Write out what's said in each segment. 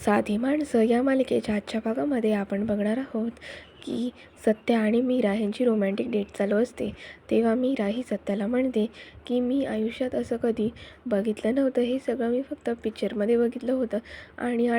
साधी माणसं या मालिकेच्या आजच्या भागामध्ये आपण बघणार आहोत की सत्या आणि मीरा यांची रोमॅन्टिक डेट चालू असते. तेव्हा मीरा ही सत्याला म्हणते की मी आयुष्यात असं कधी बघितलं नव्हतं, हे सगळं मी फक्त पिक्चरमध्ये बघितलं होतं आणि हा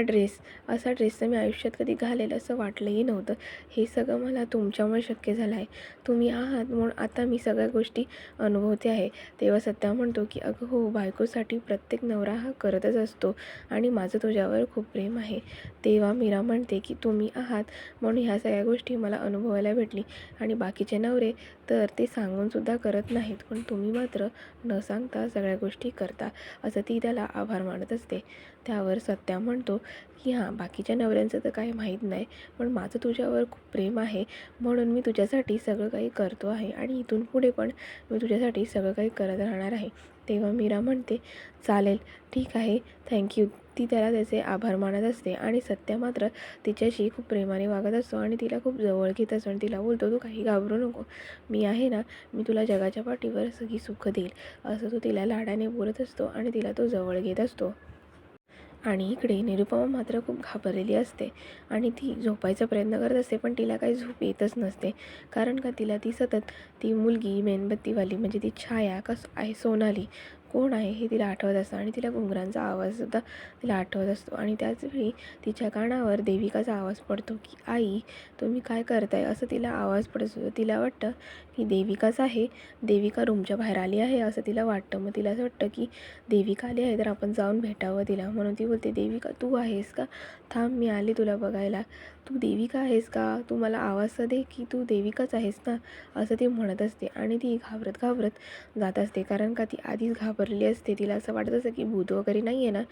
असा ड्रेस तर मी आयुष्यात कधी घालेल असं वाटलंही नव्हतं. हे सगळं मला तुमच्यामुळे शक्य झालं आहे. तुम्ही आहात म्हणून आता मी सगळ्या गोष्टी अनुभवते आहे. तेव्हा सत्या म्हणतो की अगं हो, बायकोसाठी प्रत्येक नवरा हा करतच असतो आणि माझं तुझ्यावर खूप प्रेम आहे. तेव्हा मीरा म्हणते की तुम्ही आहात म्हणून ह्या सगळ्या गोष्टी मला अनुभवायला भेटली आणि बाकीचे नवरे तर ते सांगूनसुद्धा करत नाहीत, पण तुम्ही मात्र न सांगता सगळ्या गोष्टी करता, असं ती त्याला आभार मानत असते. त्यावर सत्या म्हणतो की हां, बाकीच्या नवऱ्यांचं तर काही माहीत नाही, पण माझं तुझ्यावर खूप प्रेम आहे म्हणून मी तुझ्यासाठी सगळं काही करतो आहे आणि इथून पुढे पण मी तुझ्यासाठी सगळं काही करत राहणार आहे. तेव्हा मीरा म्हणते चालेल, ठीक आहे, थँक्यू. ती त्याला त्याचे आभार मानत असते आणि सत्या मात्र तिच्याशी खूप प्रेमाने वागत असतो आणि तिला खूप जवळ घेत असतो आणि तिला बोलतो, तू काही घाबरू नको, मी आहे ना, मी तुला जगाच्या पाठीवर सगळी सुख देईल, असं तो तिला लाडाने बोलत असतो आणि तिला तो जवळ घेत असतो. आणि इकडे निरुपमा मात्र खूप घाबरलेली असते आणि ती झोपायचा प्रयत्न करत असते, पण तिला काही झोप येतच नसते. कारण का तिला ती सतत ती मुलगी मेणबत्तीवाली म्हणजे ती छाया आहे सोनाली कोण आहे हे तिला आठवत असतं आणि तिला घुंगरांचा आवाजसुद्धा तिला आठवत असतो. आणि त्याचवेळी तिच्या कानावर देविकाचा आवाज पडतो की आई, तुम्ही काय करताय, असं तिला आवाज पडत असतो. तिला वाटतं की देविकाच आहे, देविका रूमच्या बाहेर आली आहे असं तिला वाटतं. मग तिला असं वाटतं की देविका आली आहे तर आपण जाऊन भेटावं तिला. म्हणून ती बोलते, देविका तू आहेस का, थांब मी आले तुला बघायला, तू देविका आहेस का, तू मला आवाज तर दे की तू देविकाच आहेस ना, असं ती म्हणत असते. आणि ती घाबरत घाबरत जात असते, कारण का ती आधीच घाबरलेली असते. तिला असं वाटत असतं की भूत वगैरे नाही आहे ना,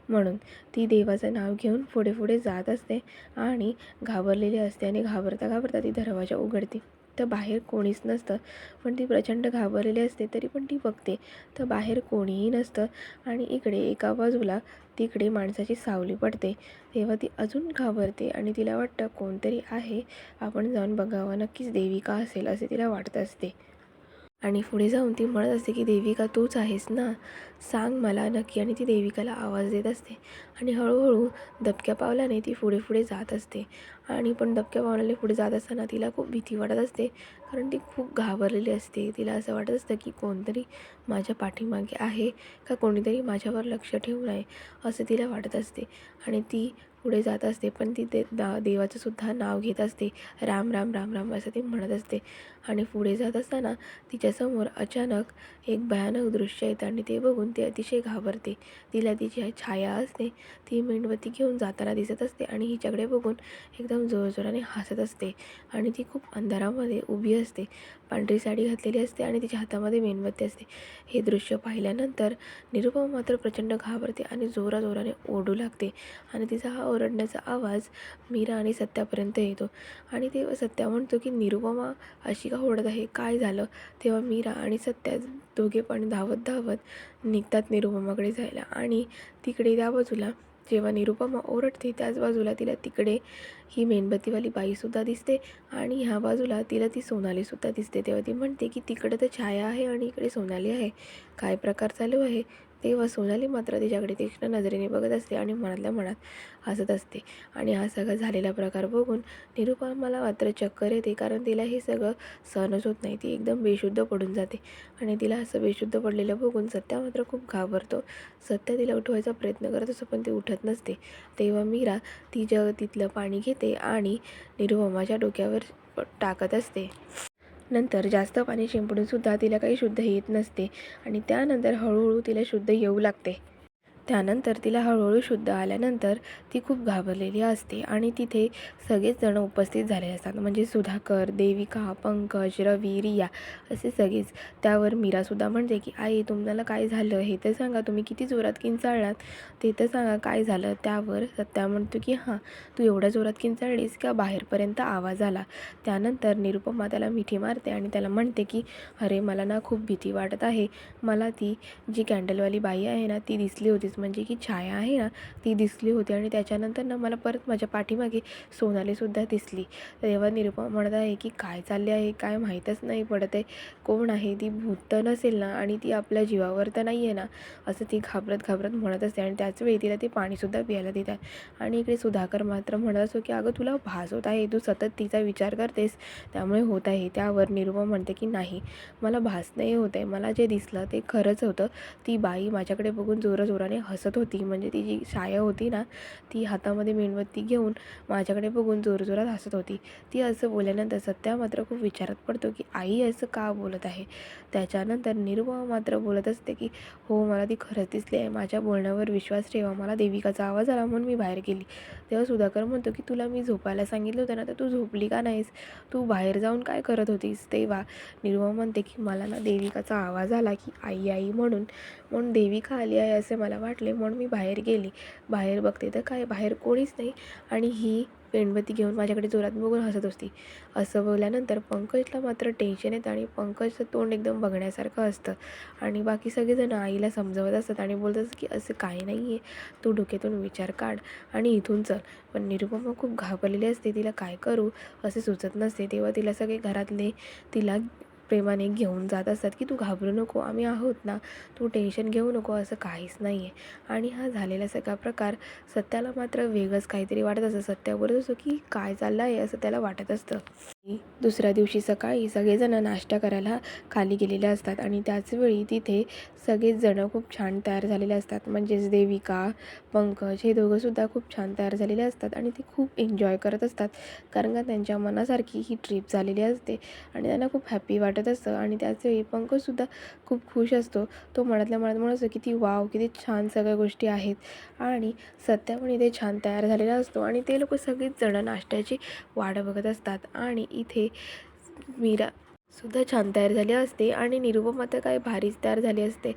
म्हणून ती देवाचं नाव घेऊन पुढे पुढे जात असते आणि घाबरलेली असते. आणि घाबरता घाबरता ती दरवाजा उघडते तर बाहेर कोणीच नसतं. पण ती प्रचंड घाबरलेली असते, तरी पण ती बघते तर बाहेर कोणीही नसतं. आणि इकडे एका बाजूला तिकडे माणसाची सावली पडते. तेव्हा ती अजून घाबरते आणि तिला वाटतं कोणतरी आहे, आपण जाऊन बघावं, नक्कीच देविका असेल असे तिला वाटत असते. आणि पुढे जाऊन ती म्हणत असते की देविका तूच आहेस ना, सांग मला नक्की. आणि ती देविकाला आवाज देत असते आणि हळूहळू दबक्या पावलाने ती पुढे पुढे जात असते. आणि पण दबक्या पावलाने पुढे जात असताना तिला खूप भीती वाटत असते, कारण ती खूप घाबरलेली असते. तिला असं वाटत असतं की कोणतरी माझ्या पाठीमागे आहे का, कोणीतरी माझ्यावर लक्ष ठेवून आहे, असं तिला वाटत असते. आणि ती पुढे जात असते, पण ती देवाचं सुद्धा नाव घेत असते, राम राम राम राम असं ती म्हणत असते. आणि पुढे जात असताना तिच्यासमोर अचानक एक भयानक दृश्य येतं आणि ते बघून ती अतिशय घाबरते. तिला तिची छाया असते, ती मेणबत्ती घेऊन जाताना दिसत असते आणि हिच्याकडे बघून एकदम जोरजोराने हसत असते. आणि ती खूप अंधारामध्ये उभी असते, पांढरी साडी घातलेली असते आणि तिच्या हातामध्ये मेणबत्ती असते. हे दृश्य पाहिल्यानंतर निरुपमा मात्र प्रचंड घाबरते आणि जोराजोराने ओरडू लागते. आणि तिचा हा ओरडण्याचा आवाज मीरा आणि सत्यापर्यंत येतो. आणि तेव्हा सत्या म्हणतो की निरुपमा अशी का ओरडत आहे, काय झालं. तेव्हा मीरा आणि सत्या दोघे पण धावत धावत निघतात निरुपमाकडे जायला. आणि तिकडे त्या बाजूला जेव्हा निरुपमा ओरडते त्याच बाजूला तिला तिकडे ही मेणबत्तीवाली बाईसुद्धा दिसते आणि ह्या बाजूला तिला ती सोनालीसुद्धा दिसते. तेव्हा ती म्हणते की तिकडे तर छाया आहे आणि इकडे सोनाली आहे, काय प्रकार चालू आहे. तेव्हा सोनाली मात्र तिच्याकडे तीक्ष्ण नजरेने बघत असते आणि मनातल्या मनात हसत असते. आणि हा सगळा झालेला प्रकार बघून निरुपमाला मात्र चक्कर येते, कारण तिला हे सगळं सहनच होत नाही. ती एकदम बेशुद्ध पडून जाते आणि तिला असं बेशुद्ध पडलेलं बघून सत्या मात्र खूप घाबरतो. सत्या तिला उठवायचा प्रयत्न करत असतो, पण ती उठत नसते. तेव्हा मीरा तिथलं पाणी घेते आणि निरुपमाच्या डोक्यावर टाकत असते. नंतर जास्त पाणी शिंपडूनसुद्धा तिला काही शुद्ध येत नसते आणि त्यानंतर हळूहळू तिला शुद्ध येऊ लागते. त्यानंतर तिला हळूहळू शुद्ध आल्यानंतर ती खूप घाबरलेली असते आणि तिथे सगळेच जण उपस्थित झालेले असतात, म्हणजे सुधाकर, देविका, पंकज, रवी, रिया असे सगळेच. त्यावर मीरासुद्धा म्हणते की आई, तुम्हाला काय झालं हे तर सांगा, तुम्ही किती जोरात किंचाळलात ते तर सांगा, काय झालं. त्यावर सत्या म्हणतो की हां, तू एवढ्या जोरात किंचाळलीस का बाहेरपर्यंत आवाज आला. त्यानंतर निरुपमा त्याला मिठी मारते आणि त्याला म्हणते की अरे, मला ना खूप भीती वाटत आहे, मला ती जी कॅन्डलवाली बाई आहे ना ती दिसली होतीच, म्हणजे की छाया आहे ना ती दिसली होती आणि त्याच्यानंतर ना मला परत माझ्या पाठीमागे सोनालीसुद्धा दिसली. तेव्हा निरुपमा म्हणत आहे की काय चालले आहे, काय माहीतच नाही पडत आहे, कोण आहे ती, भूत तर नसेल ना आणि ती आपल्या जीवावर तर नाही आहे ना, असं ती घाबरत घाबरत म्हणत असते. आणि त्याचवेळी तिला ते पाणीसुद्धा प्यायला देतात आणि इकडे सुधाकर मात्र म्हणत असतो की अगं तुला भास होत आहे, तू सतत तिचा विचार करतेस त्यामुळे होत आहे. त्यावर निरुपमा म्हणते की नाही, मला भास नाही होत आहे, मला जे दिसलं ते खरंच होतं. ती बाई माझ्याकडे बघून जोराजोराने हसत होती, म्हणजे ती जी छाया होती ना ती हातामध्ये मेणबत्ती घेऊन माझ्याकडे बघून जोरजोरात हसत होती. ती असं बोलल्यानंतर सत्या मात्र खूप विचारात पडतो की आई असं का बोलत आहे. त्याच्यानंतर निरुपमा मात्र बोलत असते की हो, मला ती खरंच दिसली आहे, माझ्या बोलण्यावर विश्वास ठेवा, मला देविकाचा आवाज आला म्हणून मी बाहेर गेली. तेव्हा सुधाकर म्हणतो की तुला मी झोपायला सांगितलं होतं ना, तर तू झोपली का नाहीस, तू बाहेर जाऊन काय करत होतीस. तेव्हा निरुपमा म्हणते की मला ना देविकाचा आवाज आला की आई आई म्हणून देविका आली आहे असे मला वाटले, म्हणून मी बाहेर गेली. बाहेर बघते तर काय, बाहेर कोणीच नाही आणि ही मेणबत्ती घेऊन माझ्याकडे जोरात बघून हसत असते. असं बोलल्यानंतर पंकजला मात्र टेन्शन येतं आणि पंकजचं तोंड एकदम बघण्यासारखं असतं आणि बाकी सगळेजण आईला समजवत असतात आणि बोलतात की असं काही नाही आहे, तू डोक्यातून विचार काढ आणि इथून चल. पण निरुपमा खूप घाबरलेली असते, तिला काय करू असे सुचत नसते. तेव्हा तिला सगळे घरातले तिला प्रेमाने घेऊन जात असतात की तू घाबरू नको, आम्ही आहोत ना, तू टेन्शन घेऊ नको, असं काहीच नाही आहे. आणि हा झालेला सगळा प्रकार सत्याला मात्र वेगळंच काहीतरी वाटत असतं. सत्या बोलत असतो की काय चाललं आहे असं त्याला वाटत असतं. दुसऱ्या दिवशी सकाळी सगळेजण नाश्ता करायला खाली गेलेले असतात आणि त्याचवेळी तिथे सगळेच जण खूप छान तयार झालेले असतात. म्हणजेच देविका, पंकज हे दोघंसुद्धा खूप छान तयार झालेले असतात आणि ते खूप एन्जॉय करत असतात, कारण का त्यांच्या मनासारखी ही ट्रिप झालेली असते आणि त्यांना खूप हॅपी वाटत असतं. आणि त्याचवेळी पंकजसुद्धा खूप खुश असतो. तो मनातल्या मनात म्हणत असतो किती वाव, किती छान सगळ्या गोष्टी आहेत. आणि सत्या पण इथे छान तयार झालेला असतो आणि ते लोक सगळेच जण नाश्त्याची वाट बघत असतात. आणि इथे मीरा सुद्धा छान तयार झाली असते आणि निरुपमा तर काय भारीच तयार झाली असते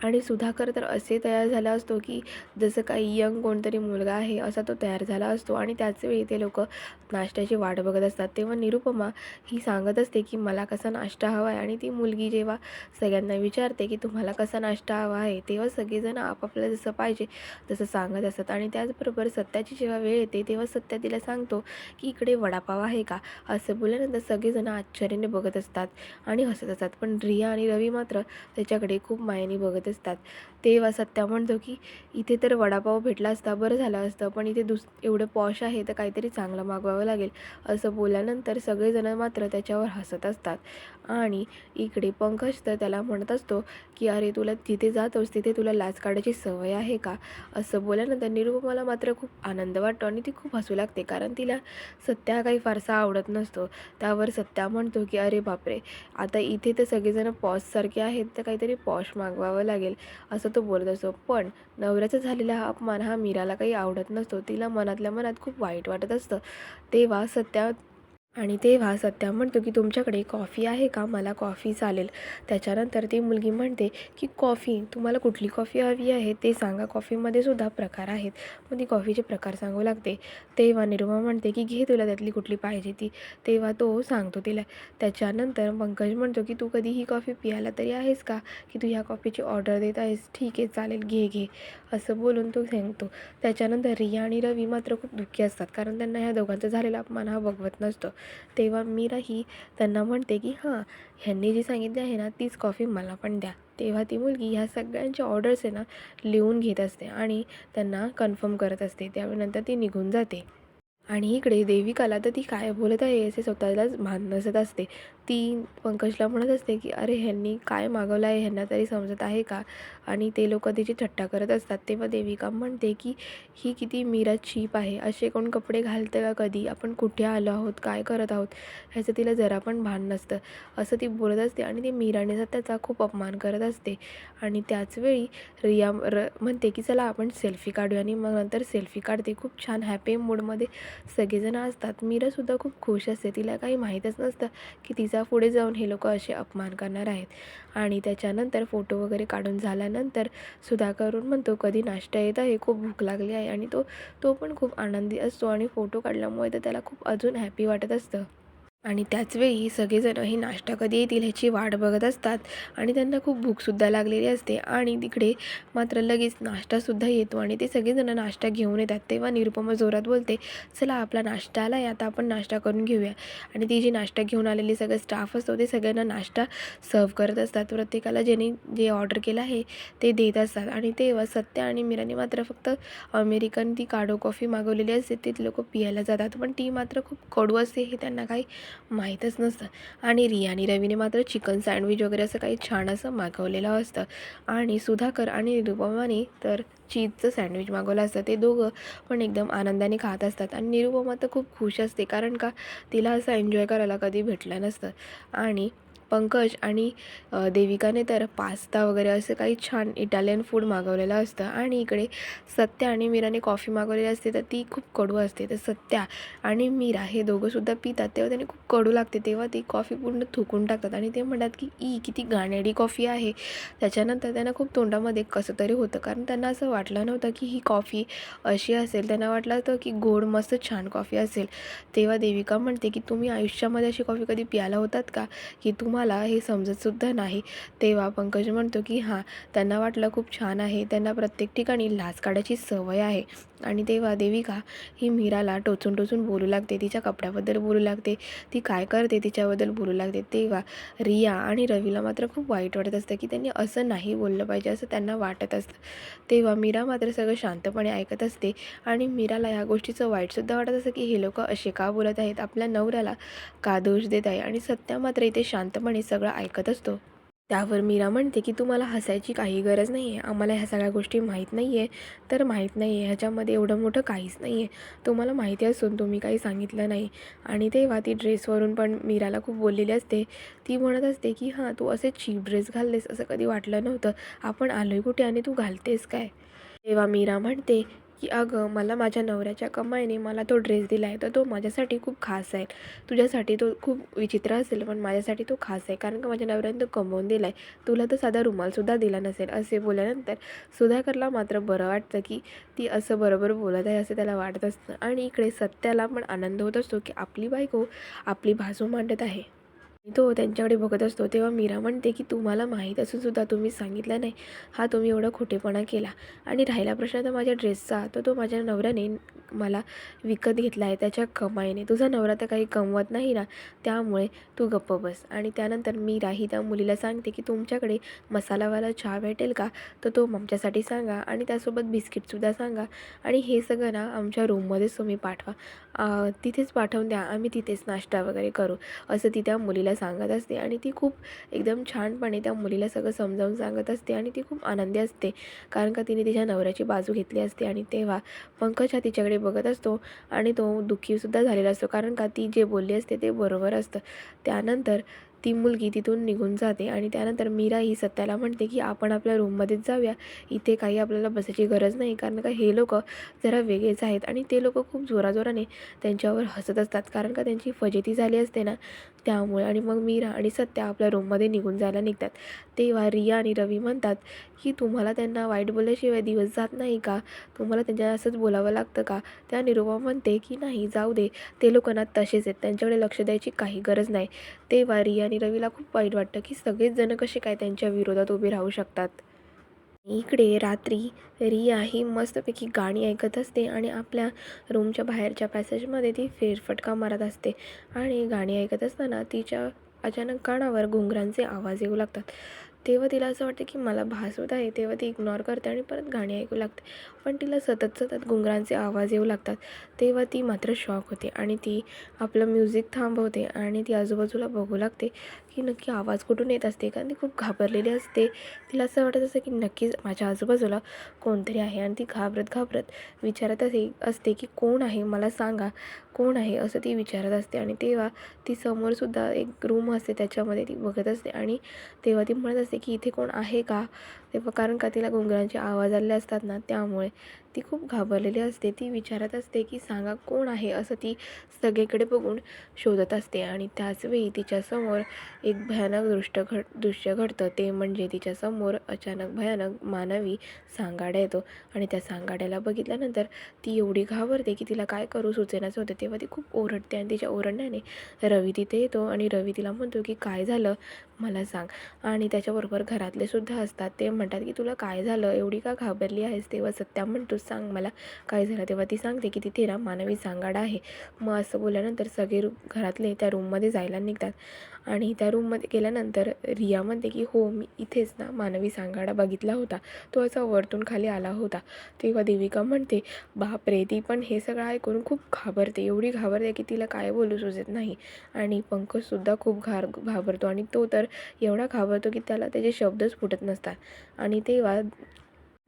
आणि सुधाकर तर असे तयार झाला असतो की जसं काही यंग कोणतरी मुलगा आहे असा तो तयार झाला असतो. आणि त्याच वेळी ते लोक नाश्त्याची वाट बघत असतात. तेव्हा निरुपमा ही सांगत असते की मला कसा नाश्ता हवा आहे आणि ती मुलगी जेव्हा सगळ्यांना विचारते की तुम्हाला कसा नाश्ता हवा आहे, तेव्हा सगळेजण आपापलं जसं पाहिजे तसं सांगत असतात. आणि त्याचबरोबर सत्याची जेव्हा वेळ येते तेव्हा सत्या तिला सांगतो की इकडे वडापाव आहे का. असं बोलल्यानंतर सगळेजण आश्चर्याने बघत असतात आणि हसत असतात, पण रिया आणि रवी मात्र त्याच्याकडे खूप मायेने बघत असतात. तेव्हा सत्या म्हणतो की इथे तर वडापाव भेटला असता बरं झालं असतं, पण इथे एवढं पॉश आहे तर काहीतरी चांगलं मागवावं लागेल. असं बोलल्यानंतर सगळेजण मात्र त्याच्यावर हसत असतात. आणि इकडे पंकज तर त्याला म्हणत असतो की अरे तुला जिथे जातोस तिथे तुला लाज काढायची सवय आहे का. असं बोलल्यानंतर निरुपमाला मात्र खूप आनंद वाटतो आणि ती खूप हसू लागते, कारण तिला सत्या काही फारसा आवडत नसतो. त्यावर सत्या म्हणतो की अरे बापरे, आता इथे तर सगळेजण पॉशसारखे आहेत तर काहीतरी पॉश मागवावं लागेल, असं तो बोलत असतो. पण नवऱ्याचा झालेला हा अपमान हा मीराला काही आवडत नसतो, तिला मनातल्या मनात खूप वाईट वाटत असतं. तेव्हा सत्या म्हणतो की तुमच्याकडे कॉफी आहे का, मला कॉफी चालेल. त्याच्यानंतर ती मुलगी म्हणते की कॉफी, तुम्हाला कुठली कॉफी हवी आहे ते सांगा, कॉफीमध्ये सुद्धा प्रकार आहेत. मग ती कॉफीचे प्रकार सांगू लागते. तेव्हा निरुपमा म्हणते की घे तुला त्यातली कुठली पाहिजे ती. तेव्हा तो सांगतो तिला. त्याच्यानंतर पंकज म्हणतो की तू कधी ही कॉफी पियाला तरी आहेस का, की तू ह्या कॉफीची ऑर्डर देत आहेस, ठीक आहे चालेल घे घे, असं बोलून तो सांगतो. त्याच्यानंतर रिया आणि रवी मात्र खूप दुःखी असतात, कारण त्यांना ह्या दोघांचा झालेला अपमान हा बघवत नसतो. तेव्हा मीरा ही त्यांना म्हणते की हां, ह्यांनी जी सांगितली आहे ना तीच कॉफी मला पण द्या. तेव्हा ती मुलगी ह्या सगळ्यांच्या ऑर्डर्स आहे ना लिहून घेत असते आणि त्यांना कन्फर्म करत असते. त्यानंतर ती निघून जाते. आणि इकडे देविकाला तर ती काय बोलत आहे असे स्वतःलाच भान नसत असते. ती पंकजला म्हणत असते की अरे ह्यांनी काय मागवलं आहे, ह्यांना तरी समजत आहे का. आणि ते लोक तिची थट्टा करत असतात. तेव्हा देविका म्हणते की ही किती मीरा चीप आहे, असे कोण कपडे घालतं का कधी, आपण कुठे आलो आहोत, काय करत आहोत, ह्याचं तिला जरा पण भान नसतं, असं ती बोलत असते. आणि ती मीराने त्याचा खूप अपमान करत असते. आणि त्याचवेळी रिया म्हणते की चला आपण सेल्फी काढूया, आणि मग नंतर सेल्फी काढते. खूप छान हॅपी मूडमध्ये सगळेजण असतात. मीरासुद्धा खूप खुश असते, तिला काही माहीतच नसतं की तिचा पुढे जाऊन हे लोक असे अपमान करणार आहेत. आणि त्याच्यानंतर फोटो वगैरे काढून झाल्यानंतर सुधाकरून म्हणतो कधी नाश्ता येत आहे, खूप भूक लागली आहे. आणि तो पण खूप आनंदी असतो आणि फोटो काढल्यामुळे तर त्याला खूप अजून हॅपी वाटत असतं. आणि त्याचवेळी सगळेजण हे नाश्ता कधी येतील ह्याची वाट बघत असतात आणि त्यांना खूप भूकसुद्धा लागलेली असते. आणि तिकडे मात्र लगेच नाश्तासुद्धा येतो आणि ते सगळेजण नाश्ता घेऊन येतात. तेव्हा निरुपमा जोरात बोलते, चला आपला नाश्ता आला आहे, आता आपण नाश्ता करून घेऊया. आणि ती जी नाश्ता घेऊन आलेली सगळं स्टाफ असतो ते सगळ्यांना नाश्ता सर्व करत असतात. प्रत्येकाला ज्याने जे ऑर्डर केलं आहे ते देत असतात. आणि तेव्हा सत्या आणि मीराने मात्र फक्त अमेरिकन ती काढो कॉफी मागवलेली असते ते लोक पियायला जातात, पण ती मात्र खूप कडू असते हे त्यांना काही माहीतच नसतं. आणि रिया आणि रवीने मात्र चिकन सँडविच वगैरे असं काही छान असं मागवलेलं असतं. आणि सुधाकर आणि निरुपमाने तर चीजचं सँडविच मागवलं असतं. ते दोघं पण एकदम आनंदाने खात असतात. आणि निरुपमा तर खूप खुश असते, कारण का तिला असं एन्जॉय करायला कधी भेटलं नसतं. आणि पंकज आणि देविकाने तर पास्ता वगैरे असं काही छान इटालियन फूड मागवलेलं असतं. आणि इकडे सत्या आणि मीराने कॉफी मागवलेली असते तर ती खूप कडू असते. तर सत्या आणि मीरा हे दोघंसुद्धा पितात तेव्हा त्यांनी खूप कडू लागते. तेव्हा ती कॉफी पूर्ण थुकून टाकतात आणि ते म्हणतात की किती घाणेरडी कॉफी आहे. त्याच्यानंतर त्यांना खूप तोंडामध्ये कसं तरी होतं, कारण त्यांना असं वाटलं नव्हतं की ही कॉफी अशी असेल. त्यांना वाटलं होतं की गोड मस्त छान कॉफी असेल. तेव्हा देविका म्हणते की तुम्ही आयुष्यामध्ये अशी कॉफी कधी प्यायला होतात का, की तुम्हाला हे समजतसुद्धा नाही. तेव्हा पंकज म्हणतो की हां, त्यांना वाटलं खूप छान आहे, त्यांना प्रत्येक ठिकाणी लाज काढायची सवय आहे. आणि तेव्हा देविका ही मीराला टोचून टोचून बोलू लागते, तिच्या कपड्याबद्दल बोलू लागते, ती काय करते तिच्याबद्दल बोलू लागते. तेव्हा रिया आणि रवीला मात्र खूप वाईट वाटत असतं की त्यांनी असं नाही बोललं पाहिजे असं त्यांना वाटत असतं. तेव्हा मीरा मात्र सगळं शांतपणे ऐकत असते आणि मीराला ह्या गोष्टीचं वाईटसुद्धा वाटत असतं की हे लोक असे का बोलत आहेत, आपल्या नवऱ्याला का दोष देत आहे. आणि सत्या मात्र इथे शांतपणे सगळं ऐकत असतो. त्यावर मीरा म्हणते की तुम्हाला हसायची काही गरज नाही आहे, आम्हाला ह्या सगळ्या गोष्टी माहीत नाही आहे तर माहीत नाही आहे, ह्याच्यामध्ये एवढं मोठं काहीच नाही आहे, तुम्हाला माहिती असून तुम्ही काही सांगितलं नाही. आणि तेव्हा ती ड्रेसवरून पण मीराला खूप बोललेली असते. ती म्हणत असते की हां, तू असे चीप ड्रेस घाललेस असं कधी वाटलं नव्हतं, आपण आलोय कुठे आणि तू घालतेस काय. तेव्हा मीरा म्हणते की अगं, मला माझ्या नवऱ्याच्या कमाईने मला तो ड्रेस दिला आहे तर तो माझ्यासाठी खूप खास आहे. तुझ्यासाठी तो खूप विचित्र असेल पण माझ्यासाठी तो खास आहे, कारण का माझ्या नवऱ्याने तो कमवून दिला आहे, तुला तर साधा रुमालसुद्धा दिला नसेल. असे बोलल्यानंतर सुधाकरला मात्र बरं वाटतं की ती असं बरोबर बोलत आहे असं त्याला वाटत असतं. आणि इकडे सत्याला पण आनंद होत असतो की आपली बायको आपली बाजू मांडत आहे. तो त्यांच्याकडे बघत असतो. तेव्हा मीरा म्हणते की तुम्हाला माहीत असूनसुद्धा तुम्ही सांगितलं नाही, हा तुम्ही एवढा खोटेपणा केला. आणि राहिला प्रश्न तर माझ्या ड्रेसचा, तर तो माझ्या नवऱ्याने मला विकत घेतला आहे त्याच्या कमाईने. तुझा नवरा तर काही कमवत नाही ना, त्यामुळे तू गप्प बस. आणि त्यानंतर मीरा ही त्या मुलीला सांगते की तुमच्याकडे मसालावाला चहा भेटेल का, तर तो आमच्यासाठी सांगा आणि त्यासोबत बिस्किटसुद्धा सांगा. आणि हे सगळं ना आमच्या रूममध्येच तुम्ही पाठवा, तिथेच पाठवून द्या, आम्ही तिथेच नाश्ता वगैरे करू, असं ती त्या मुलीला सांगत असते. आणि ती खूप एकदम छानपणे त्या मुलीला सगळं समजावून सांगत असते आणि ती खूप आनंदी असते, कारण का तिने तिच्या नवऱ्याची बाजू घेतली असते. आणि तेव्हा पंकज हा तिच्याकडे बघत असतो आणि तो दुःखीसुद्धा झालेला असतो, कारण का ती जे बोलली असते ते बरोबर असतं. त्यानंतर ती मुलगी तिथून निघून जाते आणि त्यानंतर मीरा ही सत्याला म्हणते की आपण आपल्या रूममध्येच जाऊया, इथे काही आपल्याला बसायची गरज नाही, कारण का हे लोक जरा वेगळेच आहेत. आणि ते लोक खूप जोराजोराने त्यांच्यावर हसत असतात, कारण का त्यांची फजिती झाली असते ना, त्यामुळे. आणि मग मीरा आणि सत्या आपल्या रूममध्ये निघून जायला निघतात. तेव्हा रिया आणि रवी म्हणतात की तुम्हाला त्यांना वाईट बोलल्याशिवाय दिवस जात नाही का, तुम्हाला त्यांच्या असंच बोलावं लागतं का. त्या निरुपमा म्हणते की नाही, जाऊ दे, ते लोक ना तसेच आहेत, त्यांच्याकडे लक्ष द्यायची काही गरज नाही. तेव्हा रिया आणि रवीला खूप वाईट वाटतं की सगळेच जण कसे काय त्यांच्या विरोधात उभे राहू शकतात. इकडे रात्री रिया ही मस्तपैकी गाणी ऐकत असते आणि आपल्या रूमच्या बाहेरच्या पॅसेजमध्ये ती फेरफटका मारत असते. आणि गाणी ऐकत असताना तिच्या अचानक कानावर घुंगरांचे आवाज येऊ लागतात. तेव्हा तिला असं वाटतं की मला भास होत आहे. तेव्हा ती इग्नोर करते आणि परत गाणी ऐकू लागते, पण तिला सतत सतत घुंगरांचे आवाज येऊ लागतात. तेव्हा ती मात्र शॉक होते आणि ती आपलं म्युझिक थांबवते आणि ती आजूबाजूला बघू लागते की नक्की आवाज कुठून येत असते, कारण ती खूप घाबरलेली असते. तिला असं वाटत असतं की नक्कीच माझ्या आजूबाजूला कोणतरी आहे. आणि ती घाबरत घाबरत विचारत असते की कोण आहे, मला सांगा कोण आहे, असं ती विचारत असते. आणि तेव्हा ती समोरसुद्धा एक रूम असते त्याच्यामध्ये ती बघत असते आणि तेव्हा ती म्हणत असते की इथे कोण आहे का. तेव्हा कारण का तिला घुंगरांचे आवाज आले असतात ना, त्यामुळे. ती खूप घाबरलेली असते. ती विचारत असते की सांगा कोण आहे, असं ती सगळीकडे बघून शोधत असते. आणि त्याचवेळी तिच्यासमोर एक भयानक दृश्य घडतं. ते म्हणजे तिच्यासमोर अचानक भयानक मानवी सांगाडा येतो. आणि त्या सांगाड्याला बघितल्यानंतर ती एवढी घाबरते की तिला काय करू सुचेनाचं होतं. तेव्हा ती खूप ओरडते आणि तिच्या ओरडण्याने रवी तिथे येतो आणि रवी तिला म्हणतो की काय झालं मला सांग. आणि त्याच्याबरोबर घरातले सुद्धा असतात. ते म्हणतात की तुला काय झालं, एवढी का घाबरली आहेस. तेव्हा सत्या म्हणतो सांग मला काय झालं. तेव्हा ती सांगते की तिथे ना मानवी सांगाडा आहे. मग असं बोलल्यानंतर सगळे घरातले त्या रूममध्ये जायला निघतात. आणि त्या रूममध्ये गेल्यानंतर रिया म्हणते की हो मी इथेच ना मानवी सांगाडा बघितला होता, तो असा वरतून खाली आला होता. तेव्हा देविका म्हणते बापरे. ती पण हे सगळं ऐकून खूप घाबरते, एवढी घाबरते की तिला काय बोलू सुचत नाही. आणि पंकजसुद्धा खूप घाबरतो आणि तो तर एवढा घाबरतो की त्याला त्याचे शब्दच फुटत नसतात. आणि तेव्हा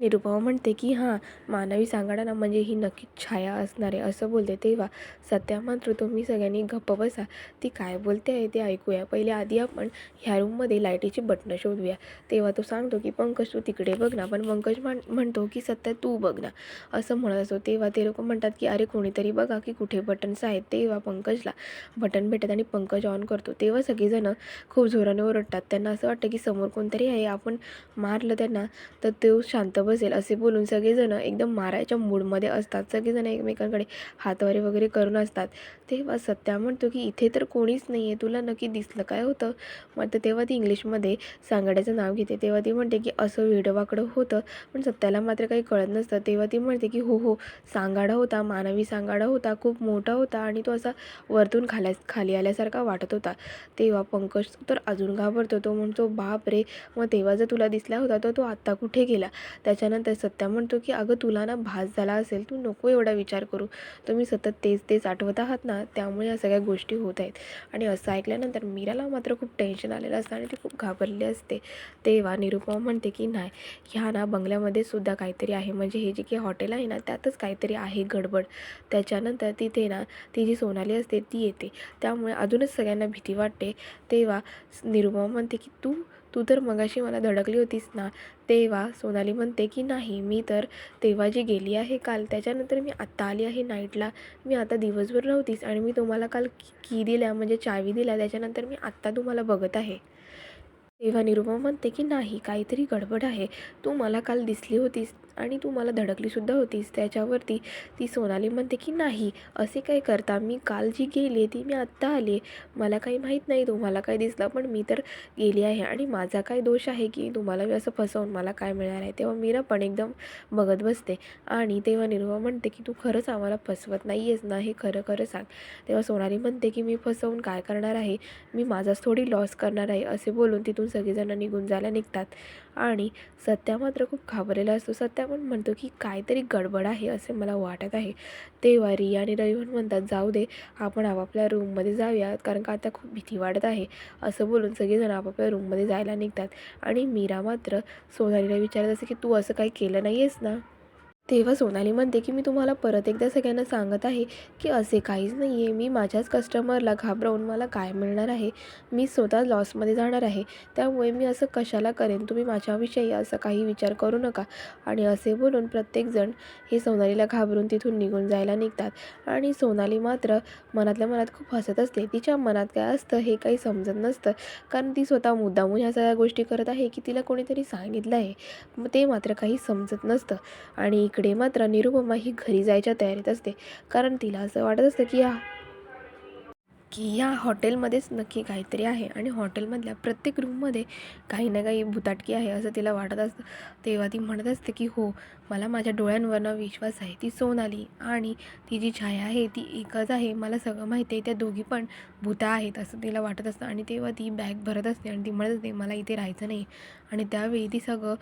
निरुपमा म्हणते की हां मानवी सांगाडा ना म्हणजे ही नक्कीच छाया असणार आहे, असं बोलते. तेव्हा सत्या मात्र तुम्ही सगळ्यांनी गप्प बसा, ती काय बोलते आहे ते ऐकूया. पहिले आधी आपण ह्या रूममध्ये लाईटीची बटणं शोधूया. तेव्हा तो सांगतो की पंकज तू तिकडे बघ ना. पण पंकज म्हणतो की सत्या तू बघ ना, असं म्हणत असतो. तेव्हा ते लोक म्हणतात की अरे कोणीतरी बघा की कुठे बटन्स आहेत. तेव्हा पंकजला बटन भेटत आणि पंकज ऑन करतो. तेव्हा सगळेजणं खूप जोराने ओरडतात. त्यांना असं वाटतं की समोर कोणतरी आहे, आपण मारलं त्यांना तर तो शांत बसेल, असे बोलून सगळेजणं एकदम मारायच्या मूडमध्ये असतात. सगळेजण एकमेकांकडे हातवारे वगैरे करून असतात. तेव्हा सत्या म्हणतो की इथे तर कोणीच नाही आहे, तुला नक्की दिसलं काय होतं. मग तेव्हा ती इंग्लिशमध्ये सांगाड्याचं नाव घेते. तेव्हा ती म्हणते की असं वेडवाकडं होतं. पण सत्याला मात्र काही कळत नसतं. तेव्हा ती म्हणते की हो हो सांगाडा होता, मानवी सांगाडा होता, खूप मोठा होता आणि तो असा वरतून खाली आल्यासारखा वाटत होता. तेव्हा पंकज तर अजून घाबरतो. तो म्हणतो बाप रे, मग तेव्हा जर तुला दिसला होता तर तो आत्ता कुठे गेला. त्याच्यानंतर सत्या म्हणतो की अगं तुला ना भास झाला असेल, तू नको एवढा विचार करू, तुम्ही सतत तेच आठवत आहात ना, त्यामुळे या सगळ्या गोष्टी होत आहेत. आणि असं ऐकल्यानंतर मीराला मात्र खूप टेन्शन आलेलं असतं आणि ती खूप घाबरली असते. तेव्हा निरुपमा म्हणते की नाही, ह्या ना बंगल्यामध्ये सुद्धा काहीतरी आहे, म्हणजे हे जे काही हॉटेल आहे ना त्यातच काहीतरी आहे गडबड. त्याच्यानंतर तिथे ना ती जी सोनाली असते ती येते, त्यामुळे अजूनच सगळ्यांना भीती वाटते. तेव्हा निरुपमा म्हणते की तू तर मगाशी मला धडकली होतीस ना. तेव्हा सोनाली म्हणते की नाही, मी तर तेव्हा जी गेली आहे काल, त्याच्यानंतर मी आत्ता आली आहे नाईटला. मी आता दिवसभर नव्हतीच आणि मी तुम्हाला काल की दिल्या म्हणजे चावी दिल्या, त्याच्यानंतर मी आत्ता तुम्हाला बघत आहे. तेव्हा निरुपमा म्हणते की नाही, काहीतरी गडबड आहे. तू मला काल दिसली होतीस आणि तू मला धडकलीसुद्धा होतीस. त्याच्यावरती ती सोनाली म्हणते की नाही, असे काय करता, मी काल जी गेली ती मी आत्ता आले, मला काही माहीत नाही तुम्हाला काय दिसलं, पण मी तर गेली आहे आणि माझा काय दोष आहे की तुम्हाला मी असं फसवून मला काय मिळणार आहे. तेव्हा मीरा पण एकदम बघत बसते. आणि तेव्हा निरुपमा म्हणते की तू खरंच आम्हाला फसवत नाही आहेस ना, हे खरं खरं सांग. तेव्हा सोनाली म्हणते की मी फसवून काय करणार आहे, मी माझाच थोडी लॉस करणार आहे, असे बोलून तिथून सगळेजण निघून जायला निघतात. आणि सत्या मात्र खूप घाबरलेला असतो. सत्या पण म्हणतो की काहीतरी गडबड आहे असे मला वाटत आहे. तेव्हा रिया आणि रवी पण म्हणतात जाऊ दे, आपण आपापल्या रूममध्ये जाऊया, कारण का आता खूप भीती वाटत आहे, असं बोलून सगळेजण आपापल्या रूममध्ये जायला निघतात. आणि मीरा मात्र सोनालीला विचारत असते की तू असं काही केलं नाही आहेस ना. तेव्हा सोनाली म्हणते की मी तुम्हाला परत एकदा सगळ्यांना सांगत आहे की असे काहीच नाही आहे, मी माझ्याच कस्टमरला घाबरवून मला काय मिळणार आहे, मी स्वतः लॉसमध्ये जाणार आहे, त्यामुळे मी असं कशाला करेन, तुम्ही माझ्याविषयी असं काही विचार करू नका. आणि असे बोलून प्रत्येकजण हे सोनालीला घाबरून तिथून निघून जायला निघतात. आणि सोनाली मात्र मनातल्या मनात खूप हसत असते. तिच्या मनात काय असतं हे काही समजत नसतं, कारण ती स्वतः मुद्दामून ह्या सगळ्या गोष्टी करत आहे की तिला कोणीतरी सांगितलं आहे, मग ते मात्र काही समजत नसतं. आणि इकडे मात्र निरुपमा ही घरी जायच्या तयारीत असते, कारण तिला असं वाटत असतं की या हॉटेलमध्येच नक्की काहीतरी आहे आणि हॉटेलमधल्या प्रत्येक रूममध्ये काही ना काही भुताटकी आहे असं तिला वाटत असतं. तेव्हा ती म्हणत असते की हो, मला माझ्या डोळ्यांवरनं विश्वास आहे, ती सोनाली आणि ती जी छाया आहे ती एकच आहे, मला सगळं माहिती आहे, त्या दोघी पण भूता आहेत असं तिला वाटत असतं. आणि तेव्हा ती बॅग भरत असते आणि ती म्हणत असते मला इथे राहायचं नाही. आणि त्यावेळी ती सगळं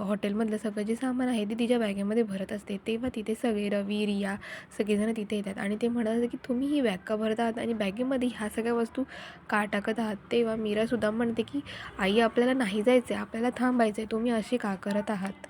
हॉटेलमधलं सगळं जे सामान आहे ते तिच्या बॅगेमध्ये भरत असते. तेव्हा तिथे सगळे रवी, रिया सगळेजण तिथे येतात आणि ते म्हणत असतात की तुम्ही ही बॅग का भरत आहात आणि बॅगेमध्ये ह्या सगळ्या वस्तू का टाकत आहात. तेव्हा मीरासुद्धा म्हणते की आई, आपल्याला नाही जायचं आहे, आपल्याला थांबायचं आहे, तुम्ही अशी का करत आहात.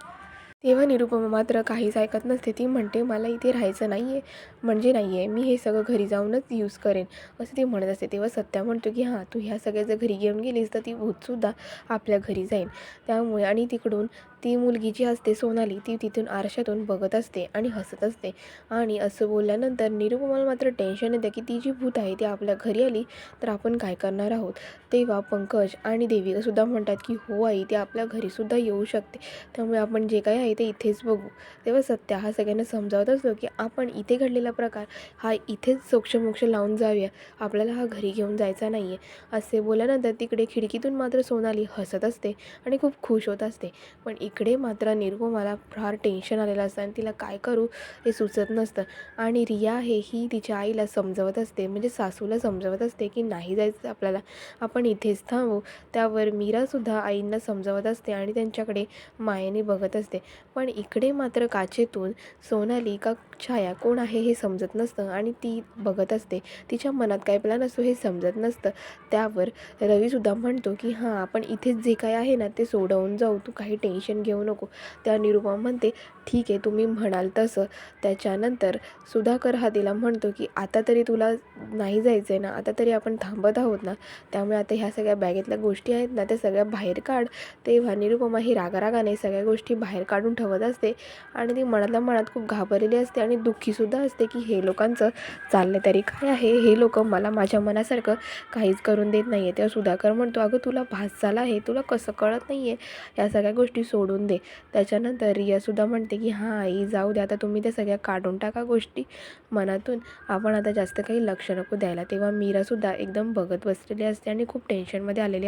तेव्हा निरुपमा मात्र काहीच ऐकत नसते. ती म्हणते मला इथे राहायचं नाही आहे, म्हणजे नाही आहे, मी हे सगळं घरी जाऊनच यूज करेन, असं ती म्हणत असते. तेव्हा सत्या म्हणतो की हां, तू ह्या सगळ्या जर घरी घेऊन गेलीस तर ती भूतसुद्धा आपल्या घरी जाईल, त्यामुळे आणि तिकडून ती मुलगी जी असते सोनाली, ती तिथून आरशातून बघत असते आणि हसत असते. आणि असं बोलल्यानंतर निरुपमाला मात्र टेन्शन येतं की ती जी भूत आहे ती आपल्या घरी आली तर आपण काय करणार आहोत. तेव्हा पंकज आणि देविकासुद्धा म्हणतात की हो आई, ती आपल्या घरीसुद्धा येऊ शकते, त्यामुळे आपण जे काही आहे ते इथेच बघू. तेव्हा सत्या हा सगळ्यांना समजावत असतो की आपण इथे घडलेला प्रकार हा इथेच सोक्षमोक्ष लावून जाऊया, आपल्याला हा घरी घेऊन जायचा नाही आहे. असे बोलल्यानंतर तिकडे खिडकीतून मात्र सोनाली हसत असते आणि खूप खुश होत असते. पण इकडे मात्र निरुपमाला फार टेन्शन आलेलं असतं आणि तिला काय करू हे सुचत नसतं. आणि रिया आहे ही तिच्या आईला समजवत असते, म्हणजे सासूला समजवत असते की नाही जायचं आपल्याला, आपण इथेच थांबू. त्यावर मीरासुद्धा आईंना समजवत असते आणि त्यांच्याकडे मायेने बघत असते. पण इकडे मात्र काचेतून सोनाली का छाया कोण आहे हे समजत नसतं आणि ती बघत असते. तिच्या मनात काय प्लॅन असतो हे समजत नसतं. त्यावर रवीसुद्धा म्हणतो की हां, आपण इथेच जे काय आहे ना ते सोडवून जाऊ, तू काही टेन्शन घेऊ नको. त्या निरुपमा म्हणते ठीक आहे, तुम्ही म्हणाल तसं. त्याच्यानंतर सुधाकर हा तिला म्हणतो की आता तरी तुला नाही जायचं आहे ना, आता तरी आपण थांबत आहोत ना, त्यामुळे आता ह्या सगळ्या बॅगेतल्या गोष्टी आहेत ना त्या सगळ्या बाहेर काढ. तेव्हा निरुपमा ही रागारागाने सगळ्या गोष्टी बाहेर काढून ठेवत असते आणि ती मनातल्या मनात खूप घाबरलेली असते आणि दुःखीसुद्धा असते की हे लोकांचं चाललं तरी काय आहे, हे लोक मला माझ्या मनासारखं काहीच करून देत नाही आहे. तेव्हा सुधाकर म्हणतो अगं तुला भास झाला आहे, तुला कसं कळत नाही आहे, या सगळ्या गोष्टी सोडून दे. त्याच्यानंतर रियासुद्धा म्हणते की हां आई, जाऊ दे आता, तुम्ही त्या सगळ्या काढून टाका गोष्टी मनातून, आपण आता जास्त काही लक्ष नको द्यायला. तेव्हा मीरासुद्धा एकदम बघत बसलेली असते आणि खूप टेन्शनमध्ये आलेली